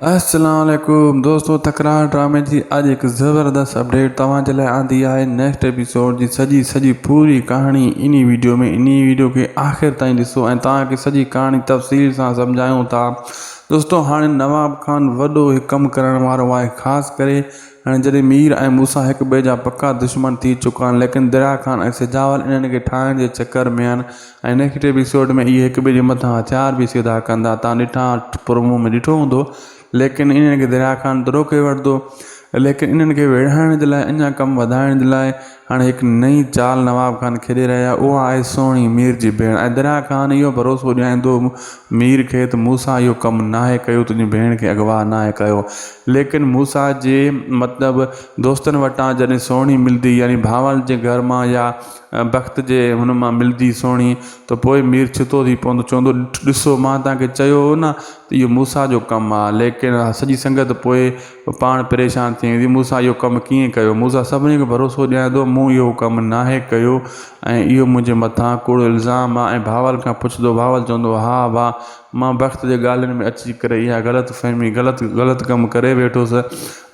अस्सलाम वालेकुम दोस्तों, तकरार ड्रामे जी अज एक ज़बरदस्त अपडेट तव्हांजे लाइ आंदी आहे। नेक्स्ट एपिसोड जी सजी पूरी कहानी इन वीडियो के आख़िर ताईं ॾिसो ऐं तव्हांखे सॼी कहानी तफ़सील सां सम्झायूं था। दोस्तों, हाणे नवाब खान वॾो हिकु कमु करण वारो आहे, ख़ासि करे हाणे जॾहिं मीर ऐं मूसा हिक ॿिए जा पक्का दुश्मन थी चुका आहिनि, लेकिन दरिया खान ऐं सिजावल इन्हनि खे ठाहिण जे चकर में आहिनि। ऐं नेक्स्ट एपिसोड में इहे हिक ॿिए जे मथां हथियार बि सीधा कंदा। तव्हां ॾिठा प्रोमो में ॾिठो हूंदो, लेकिन इन्हनि खे दरिया खान त रोके वठंदो। लेकिन इन्हनि खे विढ़ाइण जे लाइ, अञा कमु वधाइण जे लाइ हाणे हिकु नई चाल नवाब खान खेॾे रहिया। उहा आहे सोणी, मीर जी भेण। ऐं दरिया खान इहो भरोसो ॾियारींदो मीर खे त मूसा इहो कमु नाहे कयो, तुंहिंजी भेण खे अगवा नाहे कयो। लेकिन मूसा जे मतिलबु दोस्तनि वटां जॾहिं सोणी मिलंदी, यानी भावल जे घर मां या बख़्त जे हुन मां मिलंदी सोणी, त पोइ मीर छितो थी पवंदो, चवंदो ॾिसो मां तव्हांखे चयो हो न त इहो मूसा जो कमु आहे। लेकिन सॼी संगत पोइ पाण परेशान थी वेंदी, मूसा इहो कमु कीअं कयो। मूसा सभिनी खे भरोसो ॾियारींदो मूं इहो कमु नाहे कयो ऐं इहो मुंहिंजे मथां कूड़ो इल्ज़ाम आहे। ऐं भावल खां पुछंदो, भावल चवंदो हा भाउ, मां बख़्त जे ॻाल्हियुनि में अची करे इहा ग़लति ग़लति कमु करे वेठोसि।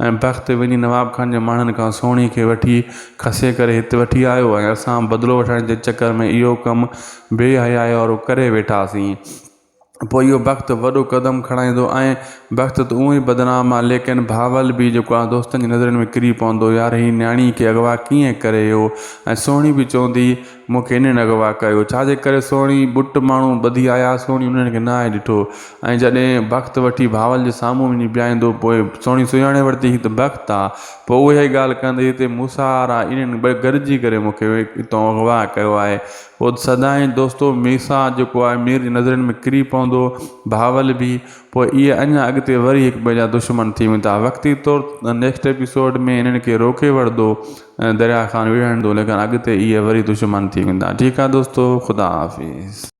ऐं बख़्त वञी नवाब खान जे माण्हुनि खां सोणी खे वठी खसे करे हिते वठी आयो ऐं असां बदिलो वठण जे चकर में इहो कमु बेहयाई वारो करे वेठासीं। पोइ इहो बख़्त वॾो क़दम खणाईंदो ऐं बख़्त त उहो ई बदनाम आहे, लेकिन भावल बि जेको आहे दोस्तनि जी नज़रनि में किरी पवंदो, यार हीअ न्याणी खे अगवा कीअं करे इहो। ऐं सोणी बि चवंदी मूंखे इन्हनि अगवा कयो, छाजे करे सोणी बुट माण्हू ॿधी आया, सोणी उन्हनि खे न आहे ॾिठो। ऐं जॾहिं बख़्त वठी भावल जे साम्हूं वञी बीहाईंदो, पोइ सोणी सुञाणे वरिती हीअ त बख़्त आहे। पोइ उहा ई ॻाल्हि कंदे हिते मूसा वारा इन्हनि गॾिजी करे मूंखे हितां अगवा कयो आहे। पोइ सदाईं दोस्तो मूसा जेको आहे मीर जी नज़रनि में किरी पवंदो, भावल बि। पोइ इहे अञा अॻिते वरी हिक ॿिए जा दुश्मन थी वेंदा। वक़्ती तौरु नेक्स्ट एपिसोड में इन्हनि खे रोके वठंदो दरिया खान विढ़ंदो, लेकिन अॻिते इहे वरी दुश्मन थी वेंदा। ठीकु आहे दोस्तो, ख़ुदा हाफ़िज़।